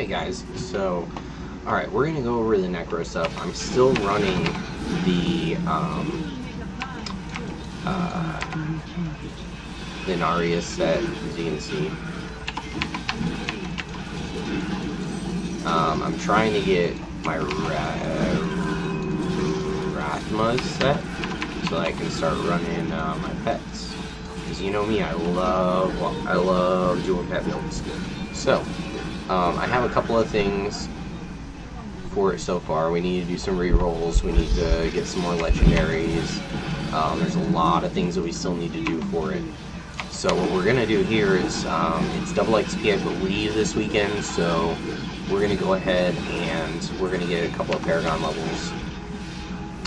Hey guys, so, alright, we're going to go over the Necro stuff. I'm still running the Narius set, as you can see. I'm trying to get my Rathmas set, so I can start running my pets. Because you know me, I love doing pet builds. So, I have a couple of things for it so far. We need to do some rerolls, we need to get some more legendaries. There's a lot of things that we still need to do for it. So what we're gonna do here is, it's double XP I believe this weekend, so we're gonna go ahead and we're gonna get a couple of Paragon levels,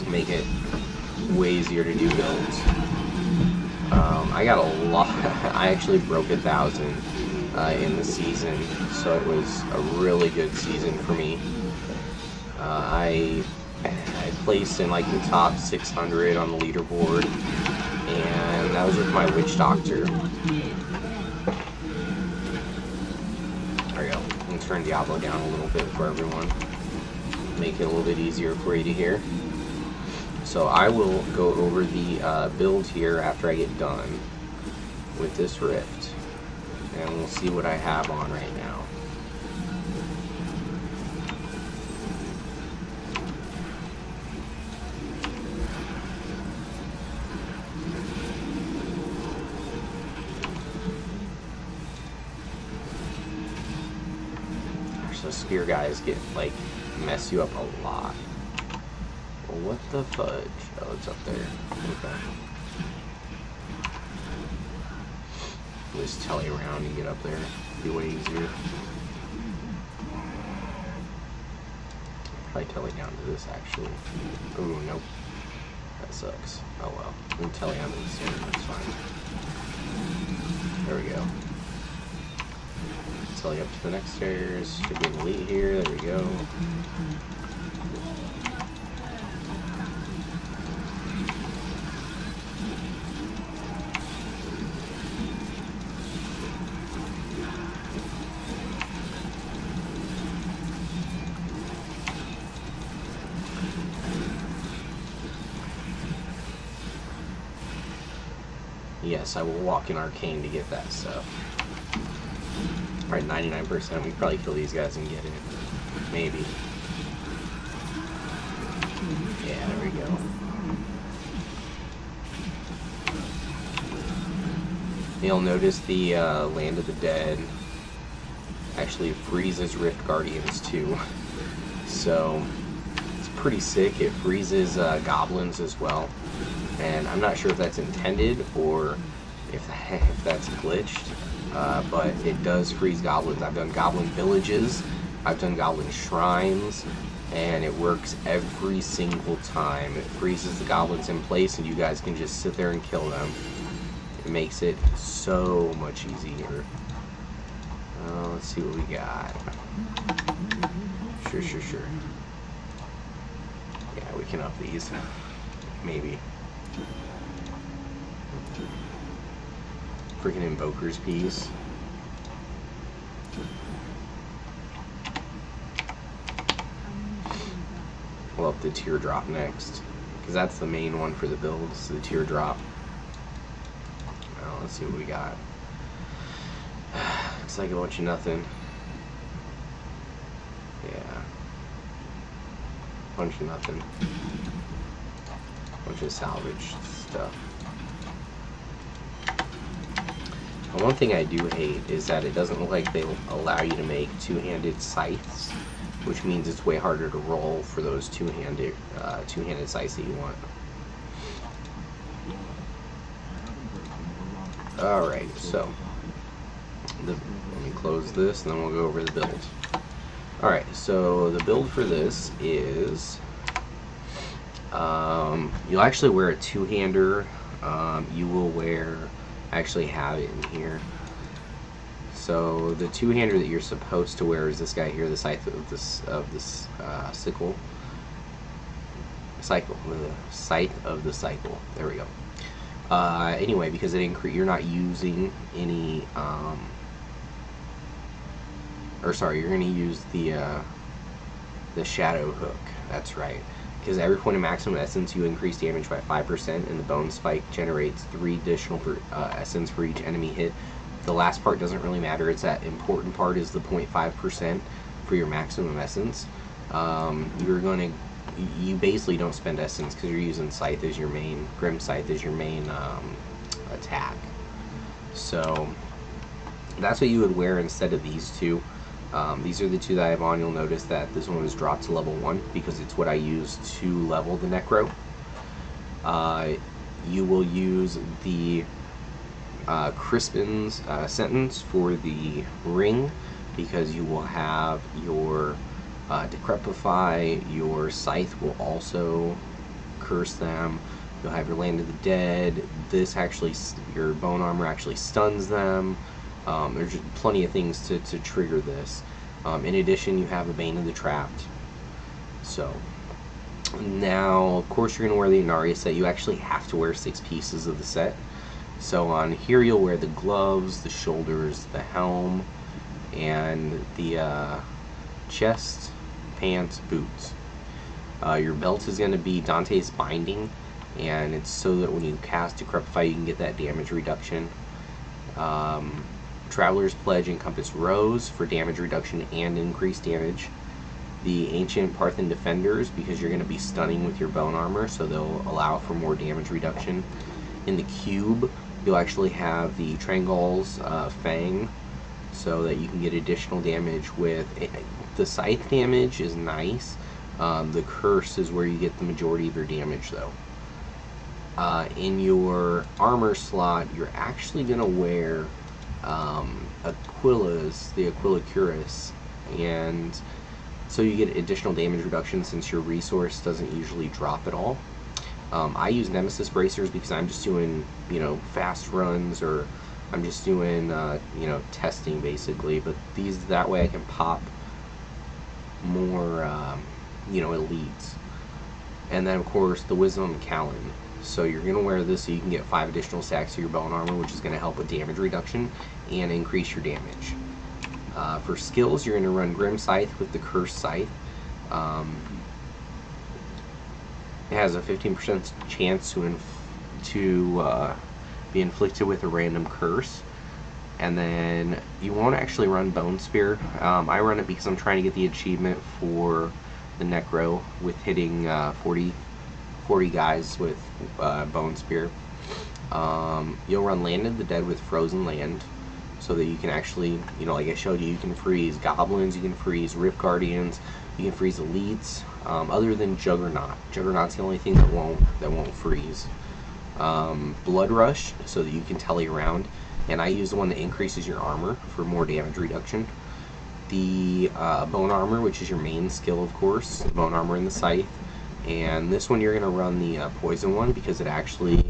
make it way easier to do builds. I got a lot. I actually broke 1,000 in the season, so it was a really good season for me. I placed in like the top 600 on the leaderboard, and that was with my Witch Doctor. There we go. I'm gonna turn Diablo down a little bit for everyone, make it a little bit easier for you to hear. So I will go over the build here after I get done with this Rift, and we'll see what I have on right now. So spear guys get like mess you up a lot. Well, what the fudge? Oh, it's up there. Okay. Just telly around and get up there. Be way easier. Probably telly down to this actually. Ooh, nope. That sucks. Oh well. We can telly onto this here. That's fine. There we go. Telly up to the next stairs. Should be an elite here. There we go. Yes, I will walk in Arcane to get that stuff. Probably 99%. We probably kill these guys and get it. Maybe. Yeah, there we go. You'll notice the Land of the Dead actually freezes Rift Guardians too. So, it's pretty sick. It freezes goblins as well. And I'm not sure if that's intended or if that's glitched, but it does freeze goblins. I've done goblin villages, I've done goblin shrines, and it works every single time. It freezes the goblins in place and you guys can just sit there and kill them. It makes it so much easier. Let's see what we got. Sure. Yeah, we can up these. Maybe. Freaking Invoker's piece. We'll up the Teardrop next, because that's the main one for the build, so the Teardrop. Well, let's see what we got. Looks like a bunch of nothing. Yeah. Bunch of nothing. Bunch of salvage stuff. And one thing I do hate is that it doesn't look like they allow you to make two-handed scythes, which means it's way harder to roll for those two-handed scythes that you want. Alright, so let me close this and then we'll go over the build. Alright, so the build for this is you'll actually wear a two-hander. You will wear, I actually have it in here. So the two-hander that you're supposed to wear is this guy here, the scythe of this sickle. Cycle, the scythe of the cycle. There we go. Anyway, because you're not using any or sorry, you're going to use the Shadow Hook. That's right. Because every point of maximum essence, you increase damage by 5%, and the Bone Spike generates 3 additional essence for each enemy hit. The last part doesn't really matter. It's that important part is the 0.5% for your maximum essence. You basically don't spend essence because you're using Scythe as your main, Grim Scythe as your main attack. So that's what you would wear instead of these two. These are the two that I have on. You'll notice that this one was dropped to level 1 because it's what I use to level the Necro. You will use the Crispin's Sentence for the ring because you will have your Decrepify. Your Scythe will also curse them. You'll have your Land of the Dead. This actually, your Bone Armor actually stuns them. There's just plenty of things to trigger this. In addition, you have a Bane of the Trapped. So, now, of course, you're going to wear the Inari set. You actually have to wear 6 pieces of the set. So on here, you'll wear the gloves, the shoulders, the helm, and the chest, pants, boots. Your belt is going to be Dante's Binding, and it's so that when you cast Decrepify, you can get that damage reduction. Traveler's Pledge encompass Rose for damage reduction and increased damage. The Ancient Parthian Defenders, because you're going to be stunning with your Bone Armor, so they'll allow for more damage reduction. In the cube, you'll actually have the Trangol's Fang, so that you can get additional damage with the Scythe damage is nice. The Curse is where you get the majority of your damage, though. In your armor slot, you're actually going to wear Aquila's, the Aquila Cuirass, and so you get additional damage reduction since your resource doesn't usually drop at all. I use Nemesis Bracers because I'm just doing, fast runs, or I'm just doing, testing basically, but that way I can pop more, elites. And then of course the Wisdom Callan. So you're going to wear this so you can get 5 additional stacks of your Bone Armor, which is going to help with damage reduction and increase your damage. For skills, you're going to run Grim Scythe with the Cursed Scythe. It has a 15% chance to be inflicted with a random curse. And then you won't actually run Bone Spear. I run it because I'm trying to get the achievement for the Necro with hitting 40 guys with Bone Spear. You'll run Land of the Dead with Frozen Land, so that you can actually, like I showed you, you can freeze goblins, you can freeze Rift Guardians, you can freeze elites. Other than Juggernaut. Juggernaut's the only thing that won't freeze. Blood Rush, so that you can tele around, and I use the one that increases your armor for more damage reduction. The Bone Armor, which is your main skill, of course, the Bone Armor and the Scythe. And this one you're going to run the Poison one because it actually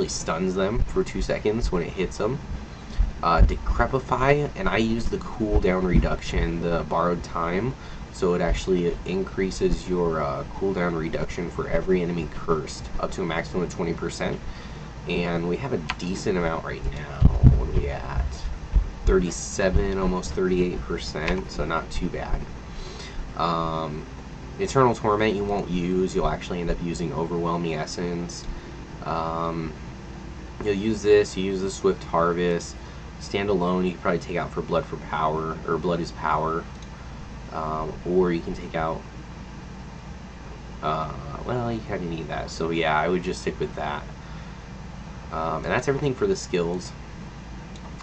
stuns them for 2 seconds when it hits them. Decrepify, and I use the cooldown reduction, the Borrowed Time, so it actually increases your cooldown reduction for every enemy cursed up to a maximum of 20%. And we have a decent amount right now. What are we at? 37, almost 38%, so not too bad. Eternal Torment you won't use. You'll actually end up using Overwhelming Essence. You'll use this. You use the Swift Harvest. Standalone, you can probably take out for Blood for Power, or Blood is Power. Or you can take out... well, you kind of need that. So yeah, I would just stick with that. And that's everything for the skills.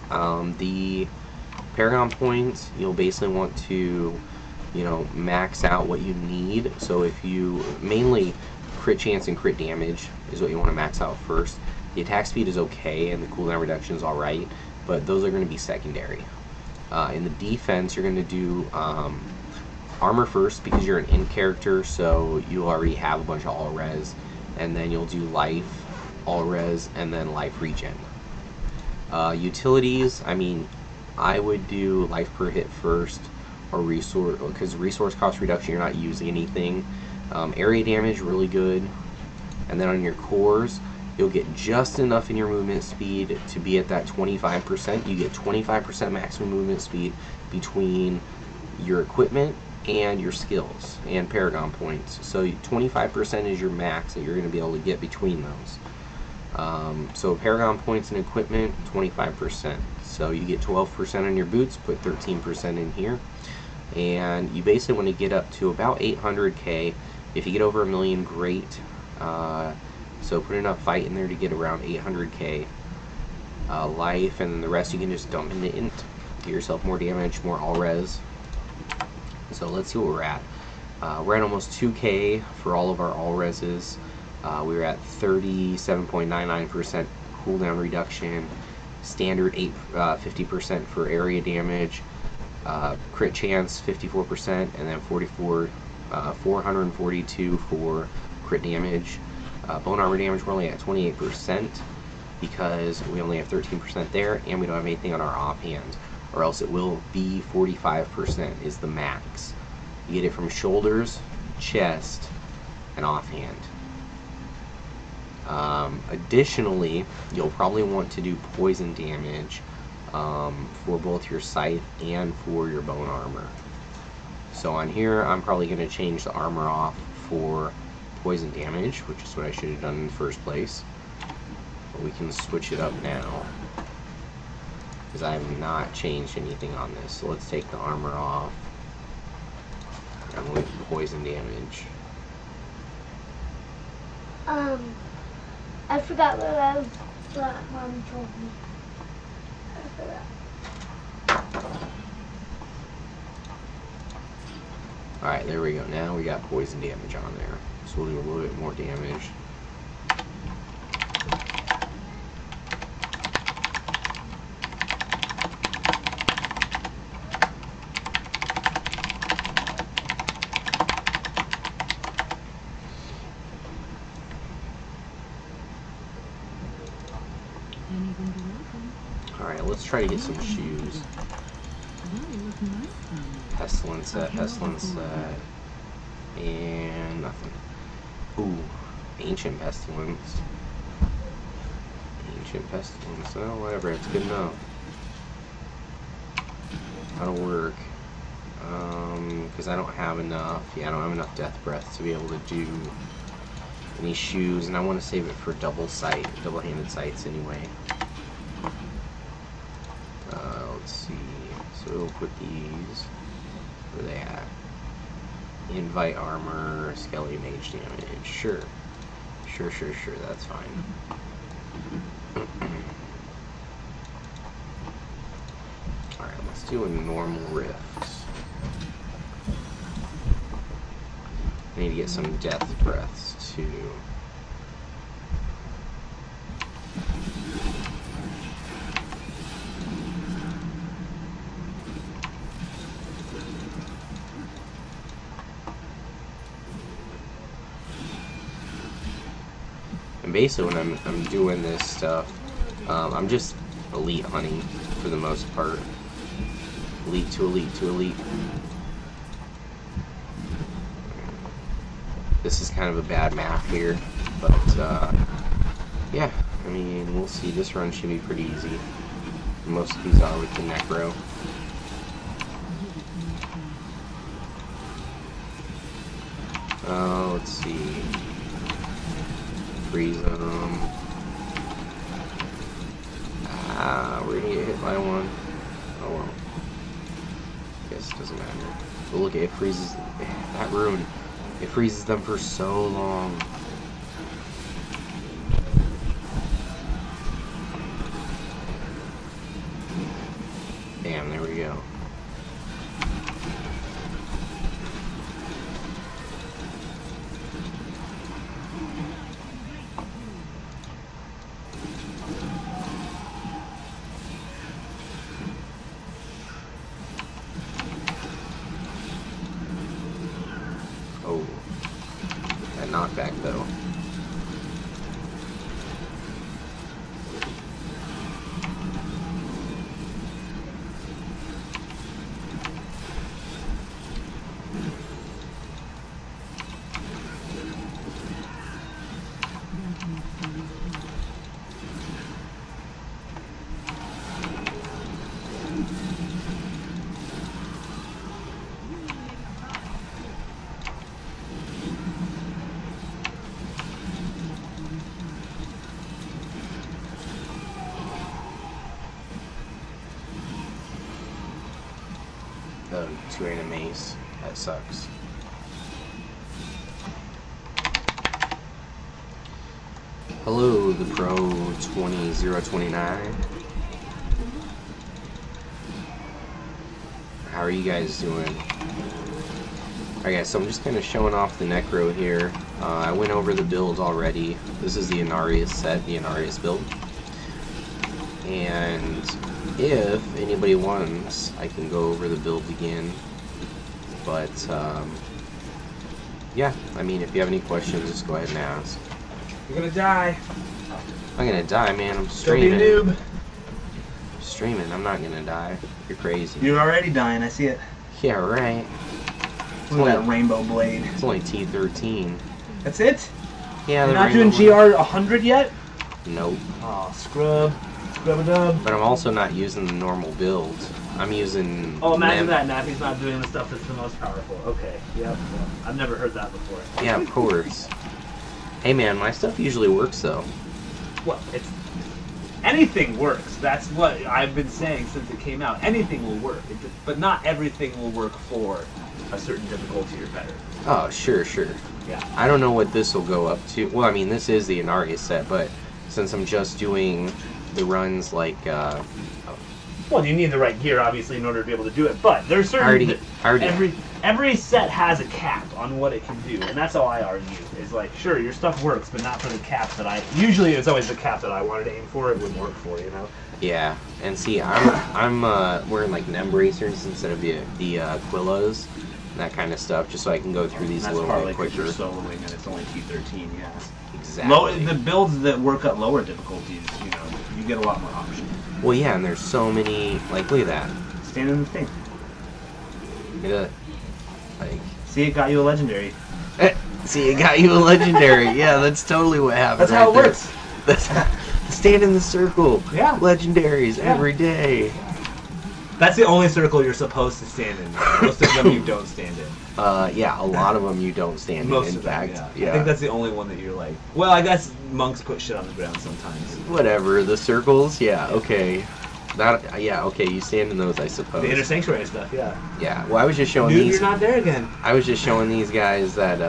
The Paragon points, you'll basically want to, max out what you need. So if you, mainly crit chance and crit damage is what you want to max out first. The attack speed is okay, and the cooldown reduction is alright, but those are going to be secondary. In the defense, you're going to do armor first because you're an in character, so you'll already have a bunch of all res, and then you'll do life, all res, and then life regen. Utilities, I would do life per hit first, or resource, because resource cost reduction, you're not using anything. Area damage, really good. And then on your cores, You'll get just enough in your movement speed to be at that 25%. You get 25% maximum movement speed between your equipment and your skills and Paragon points. So 25% is your max that you're going to be able to get between those. So Paragon points and equipment, 25%. So you get 12% on your boots, put 13% in here. And you basically want to get up to about 800k. If you get over 1 million, great. So put enough fight in there to get around 800k life, and then the rest you can just dump into int. Get yourself more damage, more all res. So let's see what we're at. We're at almost 2k for all of our all reses. We were at 37.99% cooldown reduction, standard 50% for area damage, crit chance 54%, and then 442 for crit damage. Bone armor damage, we're only at 28% because we only have 13% there, and we don't have anything on our offhand, or else it will be 45% is the max. You get it from shoulders, chest, and offhand. Additionally, you'll probably want to do poison damage for both your scythe and for your bone armor. So on here, I'm probably going to change the armor off for poison damage, which is what I should have done in the first place. But we can switch it up now, because I have not changed anything on this. So let's take the armor off, and we'll do poison damage. I forgot what Mom told me. I forgot. Alright, there we go. Now we got poison damage on there. So we'll do a little bit more damage. Alright, let's try to get some shoes. Pestilence set, and nothing. Ooh, Ancient Pestilence. Oh, whatever, it's good enough. That'll work. Because I don't have enough. Yeah, I don't have enough Death Breath to be able to do any shoes, and I want to save it for double-handed sights anyway. Let's see. So we'll put these. Where are they at? Invite armor, Skelly mage damage. Sure, that's fine. Alright, let's do a normal rift. I need to get some death breaths too. And basically when I'm doing this stuff, I'm just elite hunting for the most part. Elite to elite to elite. This is kind of a bad map here, but yeah, I mean, we'll see. This run should be pretty easy. Most of these are with the Necro. Let's see. Freeze them. We're gonna get hit by one. Oh well. Guess it doesn't matter. But look, it freezes that rune. It freezes them for so long. Damn, there we go. Oh, that knockback though. Oh, two-handed mace. That sucks. Hello, the Pro 20029. How are you guys doing? Alright guys, so I'm just kind of showing off the Necro here. I went over the build already. This is the Inarius set, the Inarius build. And if anybody wants, I can go over the build again. But, yeah, I mean, if you have any questions, just go ahead and ask. You're gonna die. I'm gonna die, man. I'm Don't streaming. be a noob. I'm streaming. I'm not gonna die. You're crazy. You're already dying, I see it. Yeah, right. Look at that rainbow blade. It's only T13. That's it? Yeah, You're the not doing rainbow one. GR 100 yet? Nope. Oh, scrub. Scrub-a-dub. But I'm also not using the normal build. I'm using... Oh, imagine that. Nappy's not doing the stuff that's the most powerful. Okay, yep. Well, I've never heard that before. Yeah, of course. Hey man, my stuff usually works though. Well, it's... Anything works. That's what I've been saying since it came out. Anything will work. But not everything will work for a certain difficulty or better. Oh, sure. Yeah. I don't know what this will go up to. Well, I mean, this is the Inarius set, but since I'm just doing the runs like... Well, you need the right gear, obviously, in order to be able to do it. But there's certain... Every set has a cap on what it can do, and that's how I argue. Is like, sure, your stuff works, but not for the cap that I... Usually, it's always the cap that I wanted to aim for. It would work for, you know? Yeah, and see, I'm wearing like NEM bracers instead of the Quillos, that kind of stuff, just so I can go through these a little bit quicker. You're soloing and it's only T13, yeah. Exactly. The builds that work at lower difficulties, you know, you get a lot more options. Well, yeah, and there's so many. Like, look at that. Stand in the thing. Look at that. Like, see, it got you a legendary. see, it got you a legendary. Yeah, that's totally what happened. That's how it works. That's stand in the circle. Yeah. Legendaries every day. That's the only circle you're supposed to stand in. Most of them you don't stand in. Yeah, a lot of them you don't stand in. Most In of them, fact, yeah. I think that's the only one that you're like. Well, I guess monks put shit on the ground sometimes. Whatever, the circles. Yeah, okay. That. Yeah, okay. You stand in those, I suppose. The inner sanctuary stuff. Yeah. Yeah. Well, I was just showing Dude, these. you're not there again. I was just showing these guys that.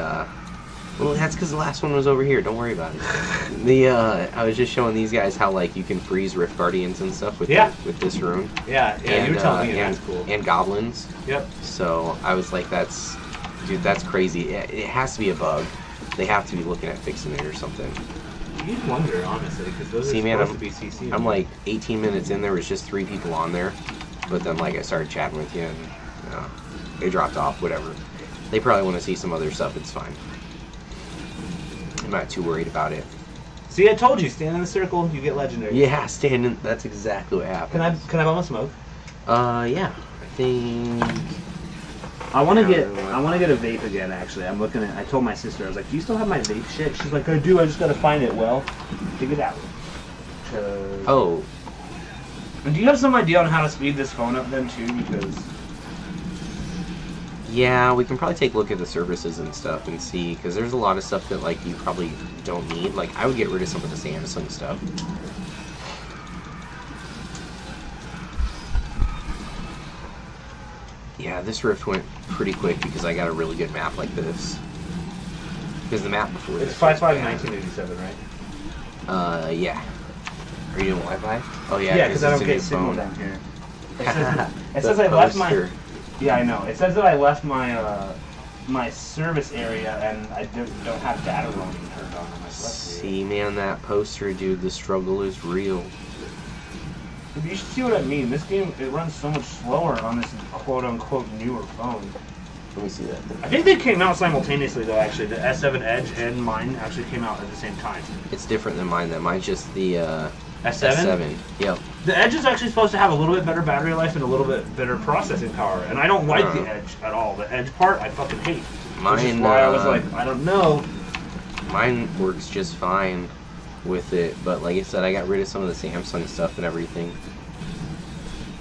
Well, that's because the last one was over here. Don't worry about it. I was just showing these guys how like you can freeze Rift Guardians and stuff with with this rune. Yeah, and, you were telling me and, that's cool. And goblins. Yep. So I was like, dude, that's crazy. It has to be a bug. They have to be looking at fixing it or something. You'd wonder, honestly, because those See, are man, supposed to be CC. I'm like 18 minutes in. There was just 3 people on there, but then like I started chatting with you, and they dropped off. Whatever. They probably want to see some other stuff. It's fine. I'm not too worried about it. See, I told you, stand in the circle, you get legendary. Yeah, standing. That's exactly what happened. Can I bomb a smoke? Yeah. I think. I want to get a vape again. Actually, I'm looking at. I told my sister, I was like, "Do you still have my vape shit?" She's like, "I do. I just gotta find it." Well, dig it out. Oh. And do you have some idea on how to speed this phone up then too? Because. Yeah, we can probably take a look at the services and stuff and see, because there's a lot of stuff that like you probably don't need. Like, I would get rid of some of the Samsung stuff. Yeah, this rift went pretty quick because I got a really good map like this. Because the map before It's this 5/5/1987, right? Yeah. Are you doing Wi-Fi? Oh yeah. Yeah, because I don't it's a get new signal phone. down here. It says I left my. poster. Yeah, I know. It says that I left my my service area and I don't have data roaming turned on. I'm like, See, man, that poster, dude. The struggle is real. You should see what I mean. This game, it runs so much slower on this quote-unquote newer phone. Let me see that. I think they came out simultaneously, though, actually. The S7 Edge and mine actually came out at the same time. It's different than mine. That mine's just the S7? S7. Yep. The Edge is actually supposed to have a little bit better battery life and a little bit better processing power. And I don't like the Edge at all. The Edge part, I fucking hate. Mine, which is why I was like, I don't know. Mine works just fine with it, but like I said, I got rid of some of the Samsung stuff and everything.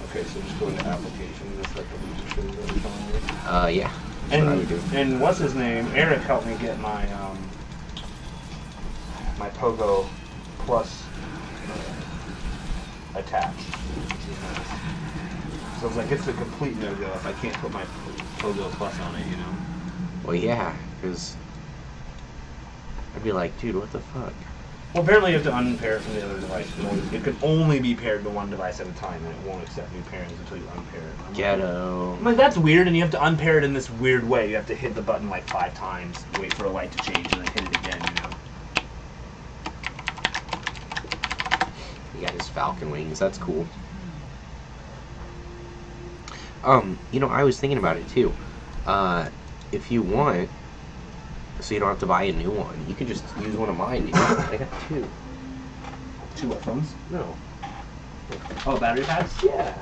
Okay, so just go into applications. That's like the user that we're calling it. Yeah. That's what I would do. And what's his name? Eric helped me get my my Pogo Plus attached. So it's like, it's a complete no-go if I can't put my Pogo Plus on it, you know? Well, yeah, because I'd be like, dude, what the fuck? Well, apparently you have to unpair it from the other device. It can only be paired to one device at a time, and it won't accept new pairings until you unpair it. Ghetto. I'm like, that's weird, and you have to unpair it in this weird way. You have to hit the button like 5 times, wait for a light to change, and then hit it again, you know? He got his falcon wings. That's cool. You know, I was thinking about it too. If you want, so you don't have to buy a new one, you can just use one of mine, dude. I got 2. 2 what, phones? No. Oh, battery packs? Yeah.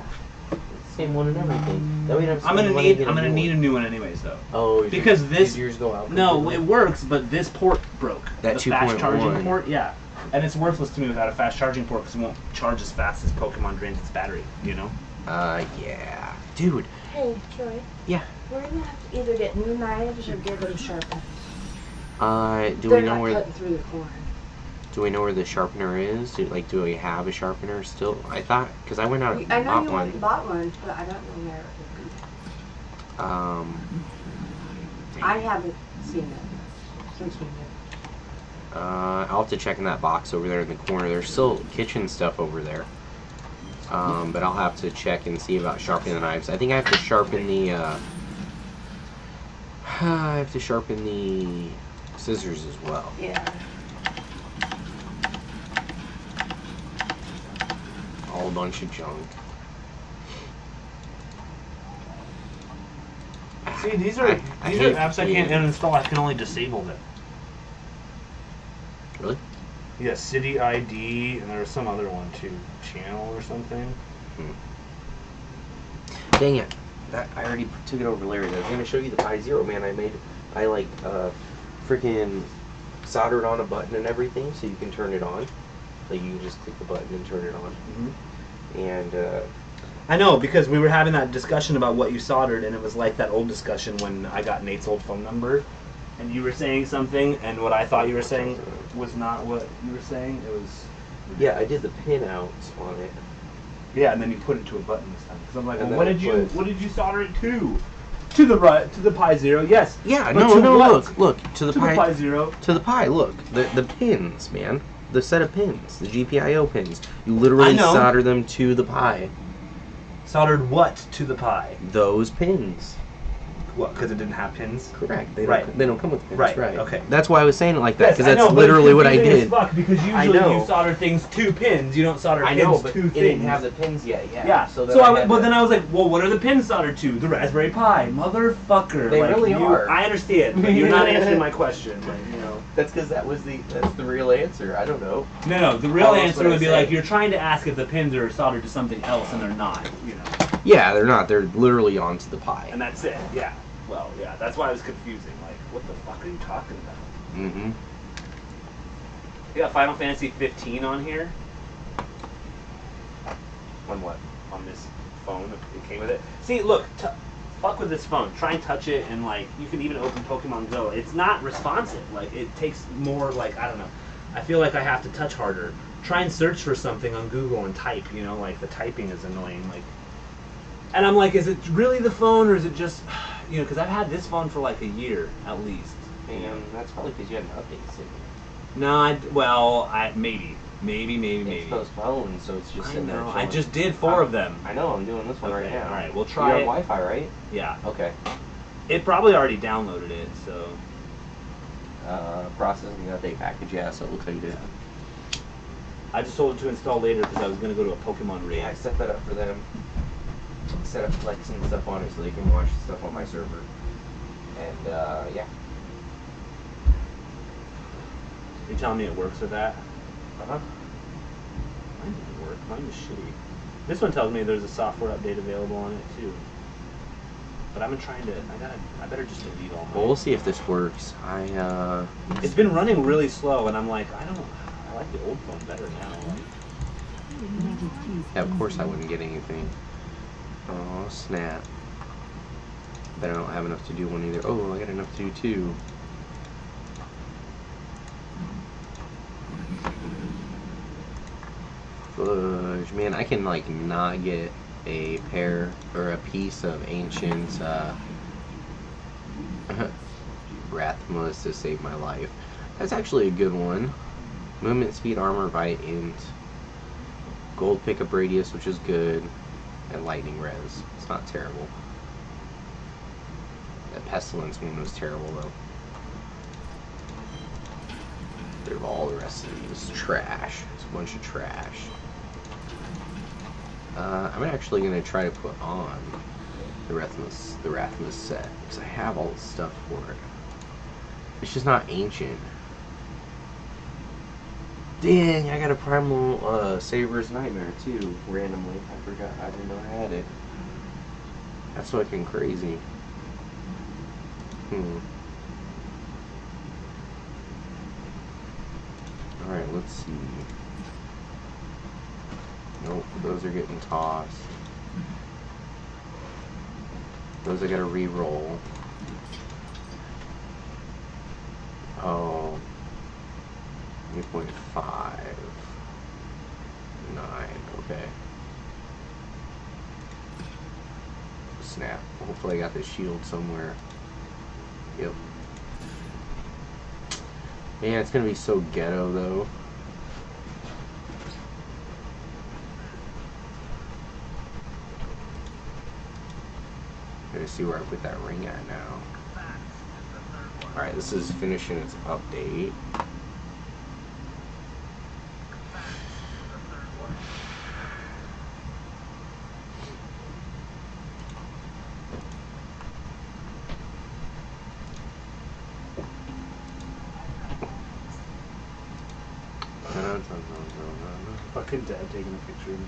Same one and everything. That way you don't have to I'm spend money to gonna get need a new one anyways, though. Oh, because this yours go out. No, completely? it works, but this port broke. That the fast 2.1. charging port, yeah. And it's worthless to me without a fast charging port because it won't charge as fast as Pokemon drains its battery, you know? Yeah. Dude. Hey, Troy. Yeah. We're gonna have to either get new knives or get them sharpened. Do They're we know not where? cutting through the corn. Do we know where the sharpener is? Do we have a sharpener still? I thought, because I went out and I know bought you one. went and bought one, but I don't know where it would be. I haven't seen it since we knew. I'll have to check in that box over there in the corner. There's still kitchen stuff over there. But I'll have to check and see about sharpening the knives. I think I have to sharpen the, I have to sharpen the scissors as well. Yeah. All a bunch of junk. See, these are apps I can't uninstall. I can only disable them. Really? Yeah, City ID, and there was some other one too, Channel or something. Dang it! I already took it over Larry. I was gonna show you the Pi Zero, man. I like freaking soldered on a button and everything, so you can turn it on. Like you can just click the button and turn it on. And I know, because we were having that discussion about what you soldered, and it was like that old discussion when I got Nate's old phone number, and you were saying something, and what I thought you were saying was not what you were saying. It was... Yeah, I did the pin outs on it. Yeah, and then you put it to a button this time. Because I'm like, And well, then what did you solder it to? To the Pi Zero, yes. Yeah, But no, to no, what? look, to the Pi, Pi Zero. to the Pi. Look, the pins, man. The set of pins, the GPIO pins. You literally solder them to the Pi. Soldered what to the Pi? Those pins. What? Because it didn't have pins. Correct. They don't come with pins. Right. Right. Okay. That's why I was saying it like that, because Yes, I that's know, but literally it's what I confusing did. as fuck, because I usually know. you solder things to pins. You don't solder I pins know, but to it things. didn't have the pins yet. Yeah. Yeah. So, then I was like, well, what are the pins soldered to? The Raspberry Pi, motherfucker. They like, really are. I understand, but you're not answering my question. Like, you know. That's because that's the real answer. I don't know. No, the real How else answer would I would be say like it? you're trying to ask if the pins are soldered to something else, and they're not. You know. Yeah, they're not. They're literally onto the Pi. And that's it. Yeah. Well, yeah. That's why it was confusing. Like, what the fuck are you talking about? Mm-hmm. You got Final Fantasy 15 on here. On what? On this phone, it came with it. See, look, fuck with this phone. Try and touch it, and like you can even open Pokemon Go. It's not responsive. Like it takes more. Like I don't know. I feel like I have to touch harder. Try and search for something on Google and type. You know, like the typing is annoying. Like, and I'm like, is it really the phone, or is it just, you know? Because I've had this phone for like a year at least. And that's probably because you had an update sitting. No, maybe. It's postponed, so it's just I sitting there. know. I chilling. just did 4 of them. I know. I'm doing this one right Okay, now. all right, we'll try You're it. on Wi-Fi, right? Yeah. Okay. It probably already downloaded it, so. Processing the update package. Yeah, so it looks like you did. I just told it to install later because I was going to go to a Pokemon raid. Yeah, I set that up for them. Set up Flex and stuff on it so they can watch stuff on my server. And yeah. You telling me it works with that? Uh-huh. Mine doesn't work. Mine is shitty. This one tells me there's a software update available on it too. But I've been trying to. I better just delete all mine. Well, we'll see if this works. It's been running really slow, and I'm like, I like the old phone better now. Like, Yeah, of course I wouldn't get anything. Oh, snap. But I don't have enough to do one either. Oh, I got enough to do 2. Fudge. Man, I can, like, not get a pair or a piece of ancient Rathmas to save my life. That's actually a good one. Movement speed, armor, bite, int, gold pickup radius, which is good, and lightning res. It's not terrible. That pestilence one was terrible though. They're all the rest of these trash. It's a bunch of trash. I'm actually gonna try to put on the Rathmas set because I have all the stuff for it. It's just not ancient. Dang, I got a primal Saber's Nightmare too, randomly. I forgot, I didn't know I had it. That's fucking crazy. Alright, let's see. Nope, those are getting tossed. Those I gotta re-roll. Oh. 8.5. 9, okay. Snap. Hopefully I got the shield somewhere. Yep. Man, it's gonna be so ghetto though. Gotta see where I put that ring at now. Alright, this is finishing its update. Fucking dad taking a picture of me.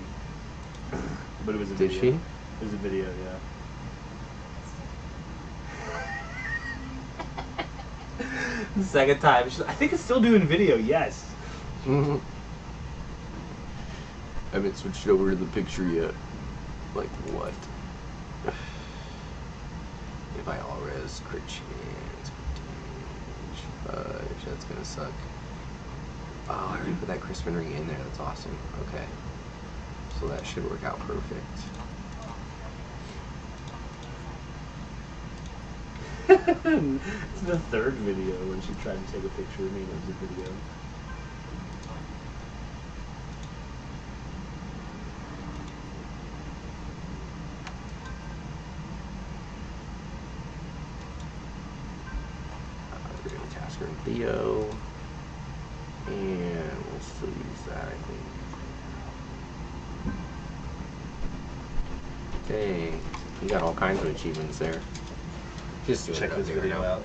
But it was a video. Did she? It was a video, yeah. The second time. I think it's still doing video, yes. I haven't switched over to the picture yet. Like what? If I all res, crit chance, fudge, that's gonna suck. Oh, I already put that Crispin ring in there. That's awesome. Okay. So that should work out perfect. It's the third video when she tried to take a picture of me and it was a video. We're doing Tasker and Theo. And we'll still use that, I think. Dang. You got all kinds of achievements there. Just check this video out.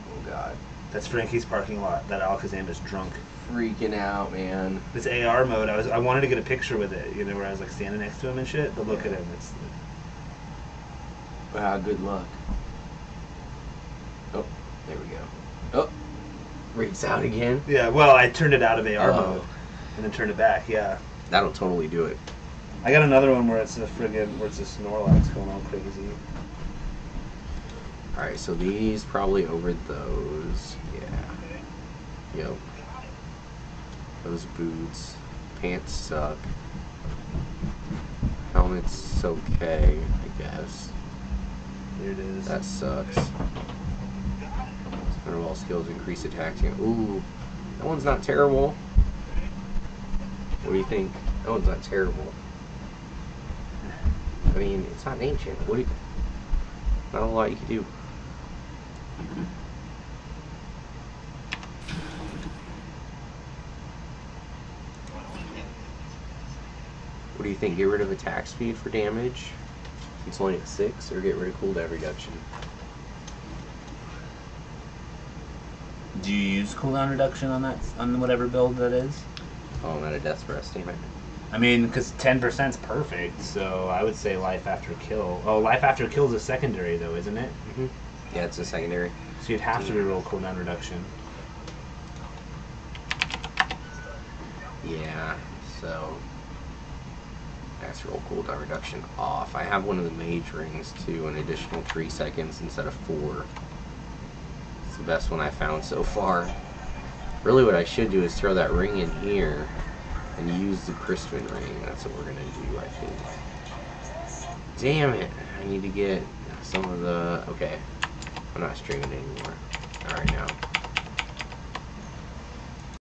Oh god. That's Frankie's parking lot. That Alakazam is drunk. Freaking out, man. This AR mode, I wanted to get a picture with it, you know, where I was like standing next to him and shit, but look at him, it's... Good luck. Oh, there we go. Oh, reads out again? Yeah, well, I turned it out of AR mode, and then turned it back, yeah. That'll totally do it. I got another one where it's a Snorlax going all crazy. Alright, so these probably over those. Yeah. Yep. Those boots. Pants suck. Helmet's okay, I guess. Here it is. That sucks. Thunderball skills increase attack. Ooh, that one's not terrible. What do you think? That one's not terrible. I mean, it's not ancient. Not a lot you can do. What do you think? Get rid of attack speed for damage? It's only at 6, or get rid of cooldown reduction? Do you use cooldown reduction on that, on whatever build that is? Oh, I'm at a death breath, damn it. I mean, because 10%'s perfect, so I would say life after kill. Oh, life after kill is a secondary, though, isn't it? Mm-hmm. Yeah, it's a secondary. So you'd have to reroll cooldown reduction. Yeah, so let's roll cooldown reduction off. I have one of the mage rings too, an additional 3 seconds instead of 4. It's the best one I found so far. Really what I should do is throw that ring in here and use the Crispin ring. That's what we're gonna do, I think. Damn it! I need to get some of the. Okay, I'm not streaming anymore. All right now.